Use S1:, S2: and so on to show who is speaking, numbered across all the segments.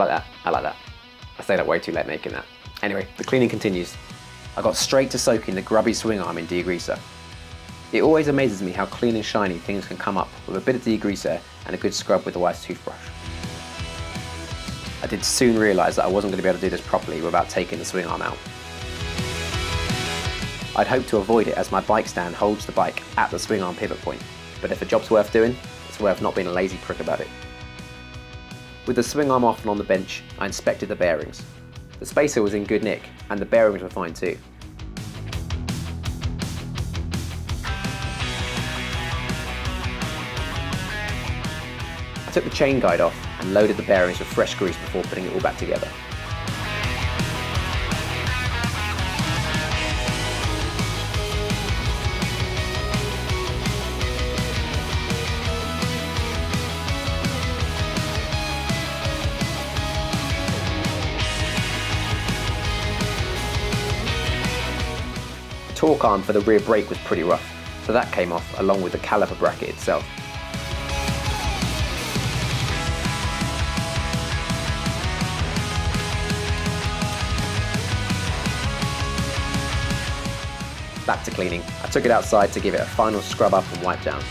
S1: like that? I like that. I stayed up way too late making that. Anyway, the cleaning continues. I got straight to soaking the grubby swing arm in degreaser. It always amazes me how clean and shiny things can come up with a bit of degreaser and a good scrub with a wise toothbrush. I did soon realise that I wasn't going to be able to do this properly without taking the swing arm out. I'd hoped to avoid it as my bike stand holds the bike at the swing arm pivot point, but if a job's worth doing, it's worth not being a lazy prick about it. With the swing arm off and on the bench, I inspected the bearings. The spacer was in good nick, and the bearings were fine too. I took the chain guide off and loaded the bearings with fresh grease before putting it all back together. The torque arm for the rear brake was pretty rough, so that came off along with the caliper bracket itself. Back to cleaning. I took it outside to give it a final scrub up and wipe down.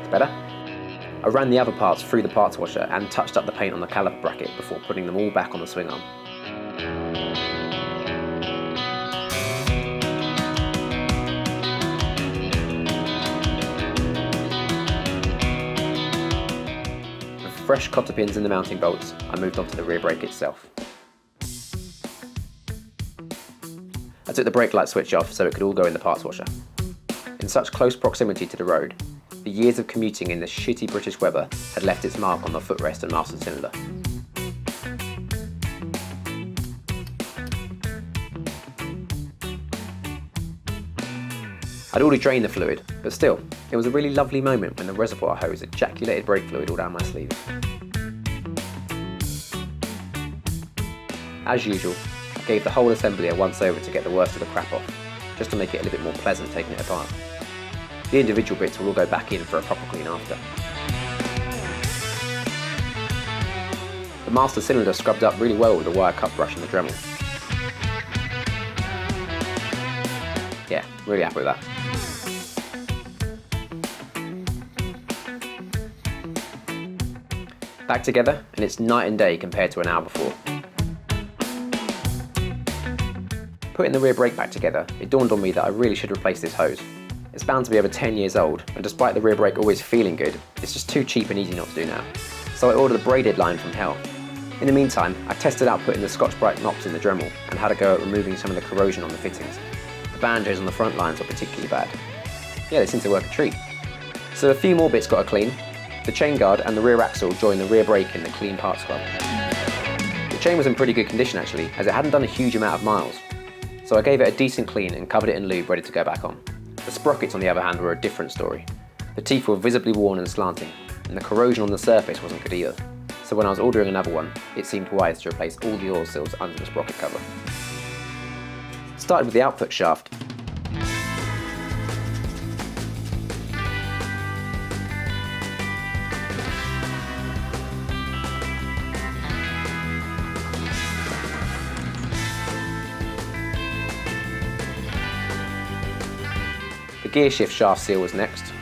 S1: It's better. I ran the other parts through the parts washer and touched up the paint on the caliper bracket before putting them all back on the swing arm. With fresh cotter pins in the mounting bolts, I moved on to the rear brake itself. I took the brake light switch off so it could all go in the parts washer. In such close proximity to the road, the years of commuting in the shitty British weather had left its mark on the footrest and master cylinder. I'd already drained the fluid, but still, it was a really lovely moment when the reservoir hose ejaculated brake fluid all down my sleeve. As usual, I gave the whole assembly a once over to get the worst of the crap off, just to make it a little bit more pleasant taking it apart. The individual bits will all go back in for a proper clean after. The master cylinder scrubbed up really well with the wire cut brush and the Dremel. Yeah, really happy with that. Back together, and it's night and day compared to an hour before. Putting the rear brake back together, it dawned on me that I really should replace this hose. It's bound to be over 10 years old, and despite the rear brake always feeling good, it's just too cheap and easy not to do now. So I ordered a braided line from hell. In the meantime, I tested out putting the Scotch-Brite knops in the Dremel and had a go at removing some of the corrosion on the fittings. The banjos on the front lines were particularly bad. Yeah, they seem to work a treat. So a few more bits got to clean. The chain guard and the rear axle joined the rear brake in the clean part scrub. The chain was in pretty good condition actually, as it hadn't done a huge amount of miles. So I gave it a decent clean and covered it in lube ready to go back on. The sprockets on the other hand were a different story. The teeth were visibly worn and slanting, and the corrosion on the surface wasn't good either. So when I was ordering another one, it seemed wise to replace all the oil seals under the sprocket cover. Started with the output shaft. The gear shift shaft seal was next.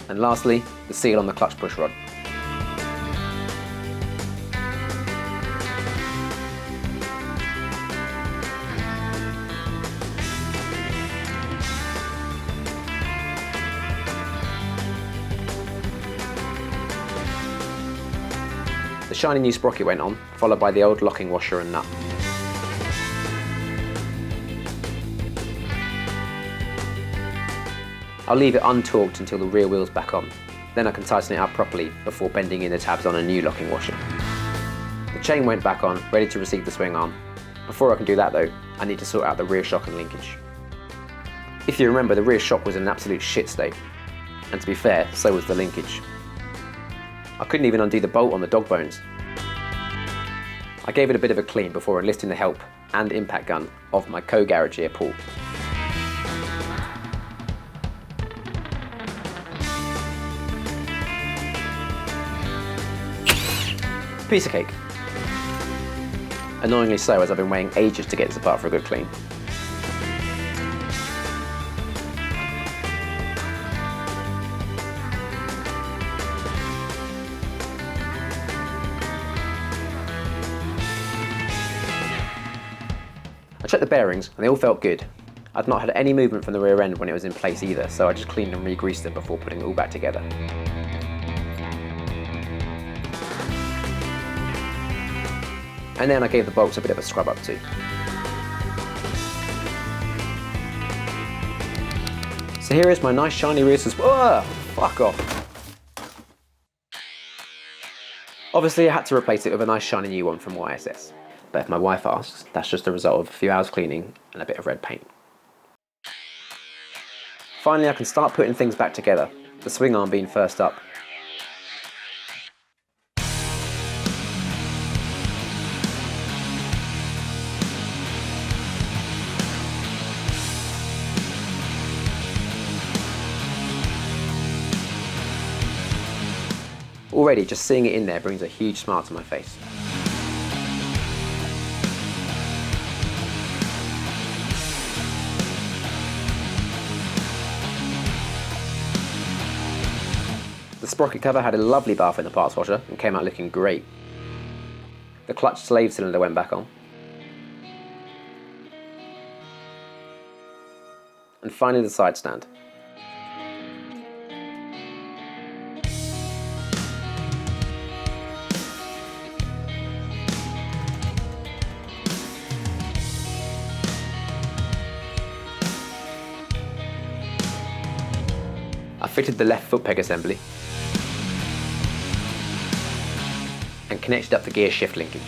S1: And lastly, the seal on the clutch push rod. shiny new sprocket went on, followed by the old locking washer and nut. I'll leave it untorqued until the rear wheel's back on. Then I can tighten it up properly before bending in the tabs on a new locking washer. The chain went back on, ready to receive the swing arm. Before I can do that though, I need to sort out the rear shock and linkage. If you remember, the rear shock was in an absolute shit state. And to be fair, so was the linkage. I couldn't even undo the bolt on the dog bones. I gave it a bit of a clean before enlisting the help and impact gun of my co-garage here, Paul. Piece of cake. Annoyingly so, as I've been waiting ages to get this apart for a good clean. I checked the bearings and they all felt good. I'd not had any movement from the rear end when it was in place either, so I just cleaned and re-greased them before putting it all back together. And then I gave the bolts a bit of a scrub up too. So here is my nice shiny rear suspension. Oh, fuck off. Obviously I had to replace it with a nice shiny new one from YSS. But if my wife asks, that's just the result of a few hours cleaning and a bit of red paint. Finally I can start putting things back together, the swing arm being first up. Already, just seeing it in there brings a huge smile to my face. The sprocket cover had a lovely bath in the parts washer and came out looking great. The clutch slave cylinder went back on. And finally the side stand. I fitted the left foot peg assembly and connected up the gear shift linkage.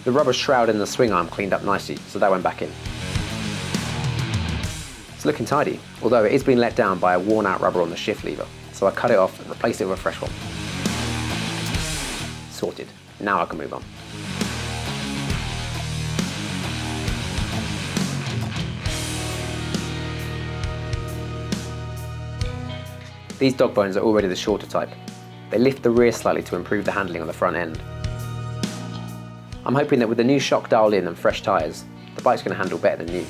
S1: The rubber shroud in the swing arm cleaned up nicely, so that went back in. It's looking tidy, although it is being let down by a worn out rubber on the shift lever, so I cut it off and replaced it with a fresh one. Sorted. Now I can move on. These dog bones are already the shorter type. They lift the rear slightly to improve the handling on the front end. I'm hoping that with the new shock dialed in and fresh tyres, the bike's going to handle better than new.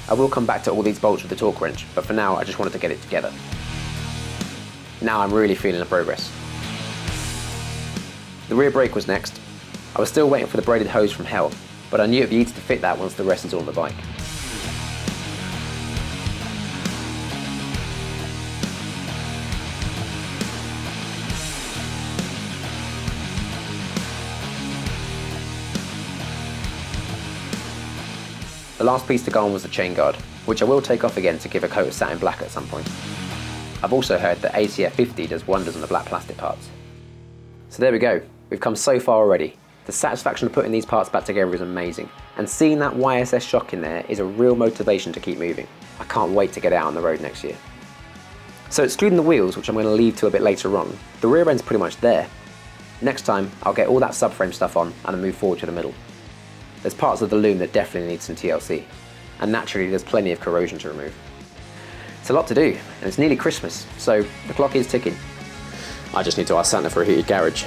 S1: I will come back to all these bolts with the torque wrench, but for now I just wanted to get it together. Now I'm really feeling the progress. The rear brake was next. I was still waiting for the braided hose from hell, but I knew it'd be easy to fit that once the rest is on the bike. The last piece to go on was the chain guard, which I will take off again to give a coat of satin black at some point. I've also heard that ACF50 does wonders on the black plastic parts. So there we go, we've come so far already. The satisfaction of putting these parts back together is amazing, and seeing that YSS shock in there is a real motivation to keep moving. I can't wait to get out on the road next year. So excluding the wheels, which I'm going to leave to a bit later on, the rear end's pretty much there. Next time, I'll get all that subframe stuff on and then move forward to the middle. There's parts of the loom that definitely need some TLC, and naturally there's plenty of corrosion to remove. It's a lot to do, and it's nearly Christmas, so the clock is ticking. I just need to ask Santa for a heated garage.